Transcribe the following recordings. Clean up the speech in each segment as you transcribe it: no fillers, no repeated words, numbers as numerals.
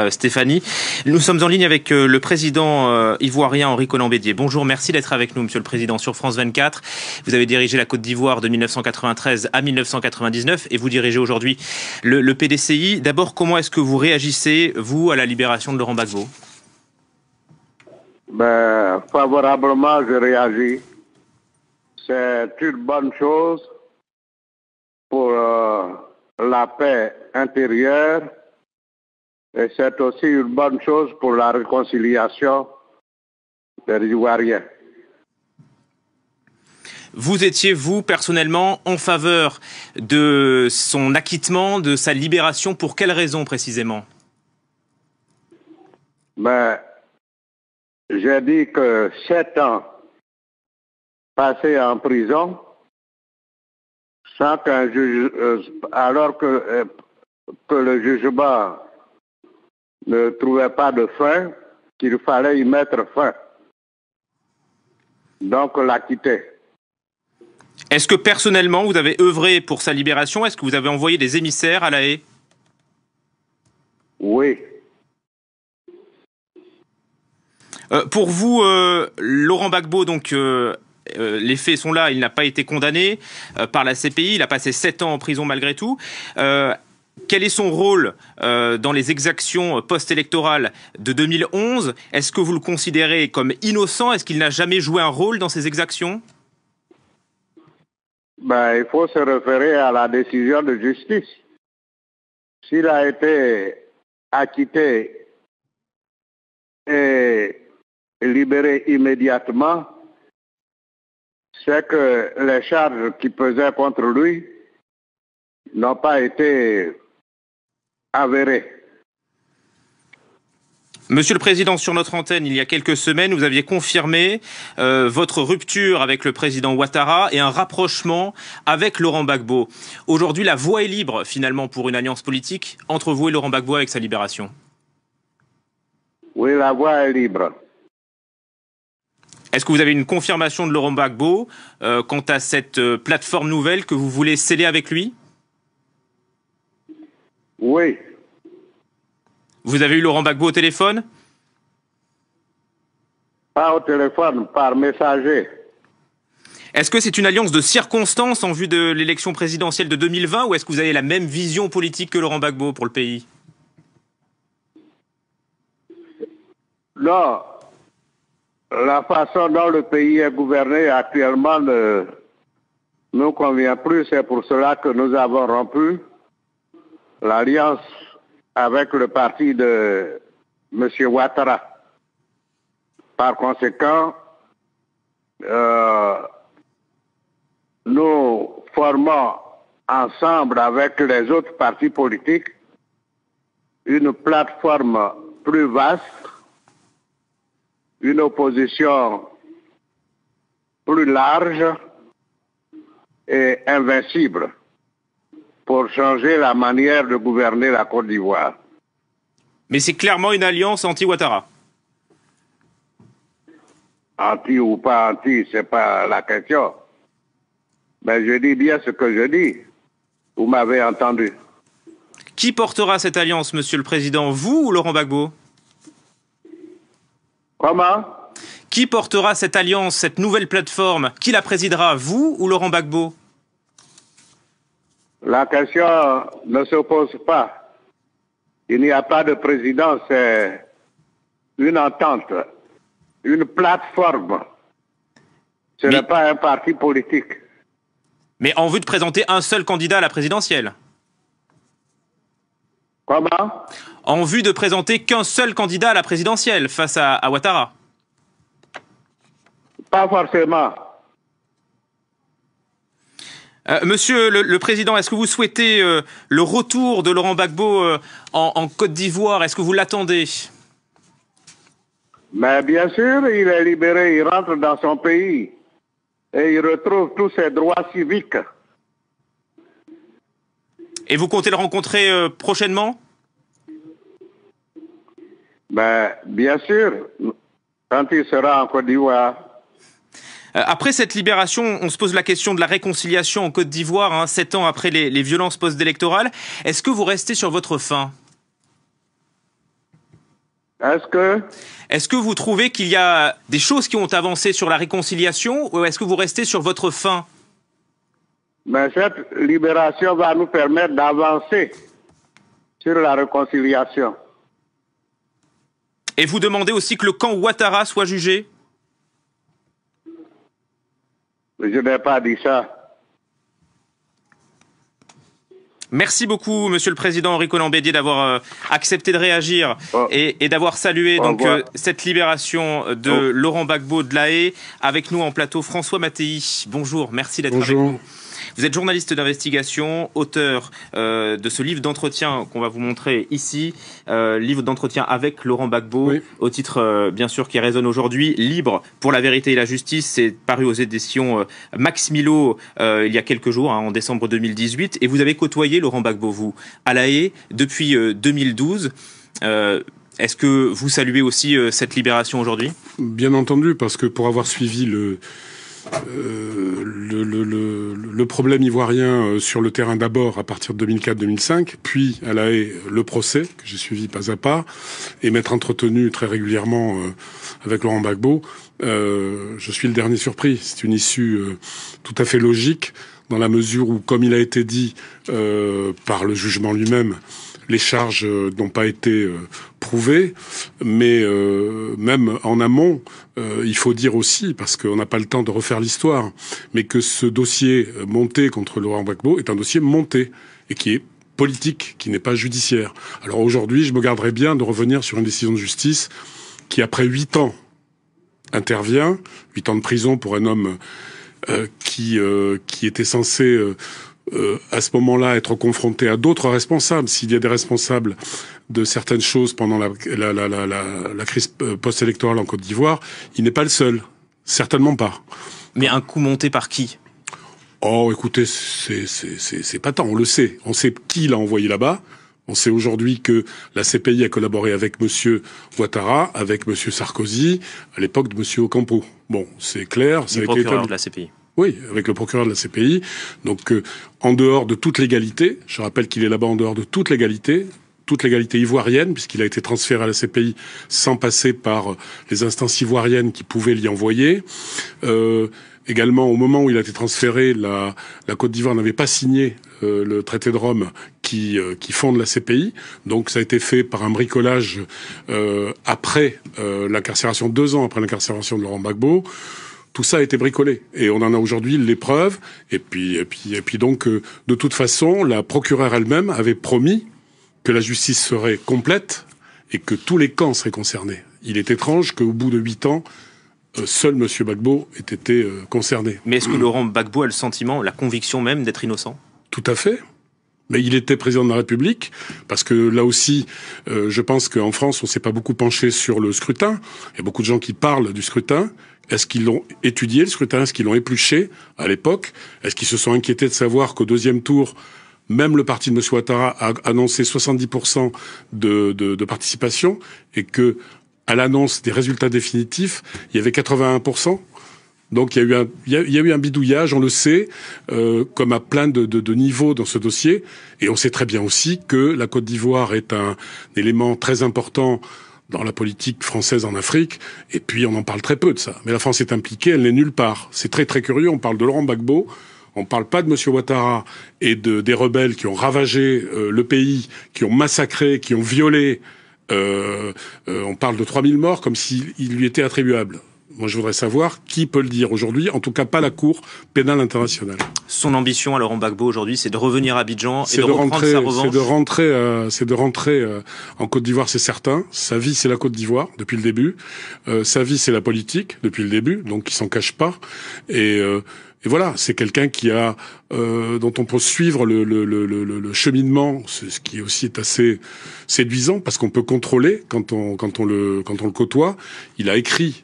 Stéphanie. Nous sommes en ligne avec le président ivoirien Henri Konan Bédié. Bonjour, merci d'être avec nous, Monsieur le Président, sur France 24. Vous avez dirigé la Côte d'Ivoire de 1993 à 1999 et vous dirigez aujourd'hui le PDCI. D'abord, comment est-ce que vous réagissez, vous, à la libération de Laurent Gbagbo? Favorablement, je réagis. C'est une bonne chose pour la paix intérieure. Et c'est aussi une bonne chose pour la réconciliation des Ivoiriens. Vous étiez, vous, personnellement, en faveur de son acquittement, de sa libération. Pour quelles raisons, précisément? J'ai dit que 7 ans passés en prison, sans qu'un juge, alors que le jugement ne trouvait pas de fin, qu'il fallait y mettre fin. Donc l'acquitter. Est-ce que personnellement vous avez œuvré pour sa libération? Est-ce que vous avez envoyé des émissaires à La Haye? Oui. Pour vous, Laurent Gbagbo, donc les faits sont là, il n'a pas été condamné par la CPI, il a passé 7 ans en prison malgré tout. Quel est son rôle dans les exactions post-électorales de 2011? Est-ce que vous le considérez comme innocent? Est-ce qu'il n'a jamais joué un rôle dans ces exactions? Il faut se référer à la décision de justice. S'il a été acquitté et libéré immédiatement, c'est que les charges qui pesaient contre lui n'ont pas été avérées. Monsieur le Président, sur notre antenne, il y a quelques semaines, vous aviez confirmé votre rupture avec le président Ouattara et un rapprochement avec Laurent Gbagbo. Aujourd'hui, la voie est libre, finalement, pour une alliance politique entre vous et Laurent Gbagbo avec sa libération. Oui, la voie est libre. Est-ce que vous avez une confirmation de Laurent Gbagbo quant à cette plateforme nouvelle que vous voulez sceller avec lui? Oui. Vous avez eu Laurent Gbagbo au téléphone? Pas au téléphone, par messager. Est-ce que c'est une alliance de circonstances en vue de l'élection présidentielle de 2020 ou est-ce que vous avez la même vision politique que Laurent Gbagbo pour le pays? Non. La façon dont le pays est gouverné actuellement ne nous convient plus. C'est pour cela que nous avons rompu l'alliance avec le parti de M. Ouattara. Par conséquent, nous formons ensemble avec les autres partis politiques une plateforme plus vaste, une opposition plus large et invincible pour changer la manière de gouverner la Côte d'Ivoire. Mais c'est clairement une alliance anti-Ouattara. Anti ou pas anti, c'est pas la question. Mais je dis bien ce que je dis. Vous m'avez entendu. Qui portera cette alliance, Monsieur le Président, vous ou Laurent Gbagbo? Comment? Qui portera cette alliance, cette nouvelle plateforme? Qui la présidera, vous ou Laurent Gbagbo? La question ne se pose pas. Il n'y a pas de président, c'est une entente, une plateforme. Ce n'est pas un parti politique. Mais en vue de présenter un seul candidat à la présidentielle. Comment? En vue de présenter qu'un seul candidat à la présidentielle face à Ouattara. Pas forcément. Monsieur le Président, est-ce que vous souhaitez le retour de Laurent Gbagbo en Côte d'Ivoire? Est-ce que vous l'attendez? Mais bien sûr, il est libéré, il rentre dans son pays et il retrouve tous ses droits civiques. Et vous comptez le rencontrer prochainement? Bien sûr, quand il sera en Côte d'Ivoire. Après cette libération, on se pose la question de la réconciliation en Côte d'Ivoire, 7 ans après les violences post-électorales. Est-ce que vous restez sur votre faim? Est-ce que vous trouvez qu'il y a des choses qui ont avancé sur la réconciliation ou est-ce que vous restez sur votre faim? Mais cette libération va nous permettre d'avancer sur la réconciliation. Et vous demandez aussi que le camp Ouattara soit jugé? Je n'ai pas dit ça. Merci beaucoup, Monsieur le Président Henri Konan Bédier, d'avoir accepté de réagir et d'avoir salué cette libération de Laurent Gbagbo de La Haye. Avec nous en plateau, François Mattei. Bonjour, merci d'être avec nous. Vous êtes journaliste d'investigation, auteur de ce livre d'entretien qu'on va vous montrer ici, livre d'entretien avec Laurent Gbagbo, au titre bien sûr qui résonne aujourd'hui, Libre pour la vérité et la justice. C'est paru aux éditions Max Milo il y a quelques jours, en décembre 2018. Et vous avez côtoyé Laurent Gbagbo, vous, à La Haye depuis 2012. Est-ce que vous saluez aussi cette libération aujourd'hui? Bien entendu, parce que pour avoir suivi le problème ivoirien sur le terrain d'abord à partir de 2004-2005, puis à La Haye le procès que j'ai suivi pas à pas, et m'être entretenu très régulièrement avec Laurent Gbagbo, je suis le dernier surpris. C'est une issue tout à fait logique dans la mesure où, comme il a été dit par le jugement lui-même, les charges n'ont pas été prouvées, mais même en amont, il faut dire aussi, parce qu'on n'a pas le temps de refaire l'histoire, mais que ce dossier monté contre Laurent Gbagbo est un dossier monté et qui est politique, qui n'est pas judiciaire. Alors aujourd'hui, je me garderais bien de revenir sur une décision de justice qui, après 8 ans, intervient, 8 ans de prison pour un homme qui était censé à ce moment-là être confronté à d'autres responsables. S'il y a des responsables de certaines choses pendant la crise post-électorale en Côte d'Ivoire, il n'est pas le seul. Certainement pas. Mais un coup monté par qui? Oh, écoutez, c'est pas tant. On le sait. On sait qui l'a envoyé là-bas. On sait aujourd'hui que la CPI a collaboré avec Monsieur Ouattara, avec Monsieur Sarkozy, à l'époque de Monsieur Ocampo. Bon, c'est clair. Le procureur de la CPI. Oui, avec le procureur de la CPI. Donc, en dehors de toute légalité, je rappelle qu'il est là-bas en dehors de toute légalité ivoirienne, puisqu'il a été transféré à la CPI sans passer par les instances ivoiriennes qui pouvaient l'y envoyer. Également, au moment où il a été transféré, la Côte d'Ivoire n'avait pas signé le traité de Rome qui fonde la CPI. Donc, ça a été fait par un bricolage après l'incarcération, 2 ans après l'incarcération de Laurent Gbagbo. Tout ça a été bricolé et on en a aujourd'hui les preuves. Et puis donc, de toute façon, la procureure elle-même avait promis que la justice serait complète et que tous les camps seraient concernés. Il est étrange qu'au bout de 8 ans, seul M. Gbagbo ait été concerné. Mais est-ce que Laurent Gbagbo a le sentiment, la conviction même d'être innocent? Tout à fait. Mais il était président de la République, parce que là aussi, je pense qu'en France, on s'est pas beaucoup penché sur le scrutin. Il y a beaucoup de gens qui parlent du scrutin. Est-ce qu'ils l'ont étudié, le scrutin? Est-ce qu'ils l'ont épluché à l'époque? Est-ce qu'ils se sont inquiétés de savoir qu'au 2e tour, même le parti de M. Ouattara a annoncé 70% de participation et que, à l'annonce des résultats définitifs, il y avait 81%? Donc il y a eu un bidouillage, on le sait, comme à plein de niveaux dans ce dossier. Et on sait très bien aussi que la Côte d'Ivoire est un élément très important dans la politique française en Afrique, et puis on en parle très peu de ça. Mais la France est impliquée, elle n'est nulle part. C'est très très curieux, on parle de Laurent Gbagbo, on parle pas de M. Ouattara et des rebelles qui ont ravagé le pays, qui ont massacré, qui ont violé. On parle de 3000 morts comme s'il lui était attribuable. Moi, je voudrais savoir qui peut le dire aujourd'hui, en tout cas pas la Cour pénale internationale. Son ambition à Laurent Gbagbo aujourd'hui, c'est de revenir à Abidjan et de reprendre sa revanche. C'est de rentrer en Côte d'Ivoire, c'est certain. Sa vie, c'est la Côte d'Ivoire depuis le début. Sa vie, c'est la politique depuis le début, donc il s'en cache pas. Et voilà, c'est quelqu'un qui a dont on peut suivre le cheminement, ce qui aussi est assez séduisant parce qu'on peut contrôler quand on le côtoie. Il a écrit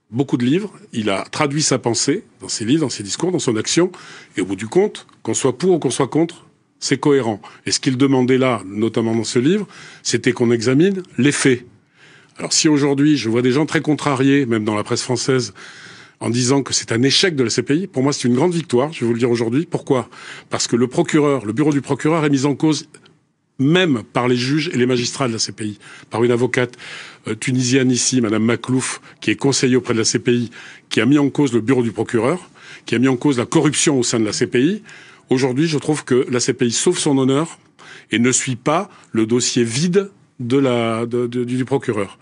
beaucoup de livres, il a traduit sa pensée dans ses livres, dans ses discours, dans son action, et au bout du compte, qu'on soit pour ou qu'on soit contre, c'est cohérent. Et ce qu'il demandait là, notamment dans ce livre, c'était qu'on examine les faits. Alors si aujourd'hui, je vois des gens très contrariés, même dans la presse française, en disant que c'est un échec de la CPI, pour moi c'est une grande victoire, je vais vous le dire aujourd'hui. Pourquoi? Parce que le bureau du procureur est mis en cause même par les juges et les magistrats de la CPI, par une avocate tunisienne ici, Madame Maklouf, qui est conseillère auprès de la CPI, qui a mis en cause le bureau du procureur, qui a mis en cause la corruption au sein de la CPI. Aujourd'hui, je trouve que la CPI sauve son honneur et ne suit pas le dossier vide du procureur.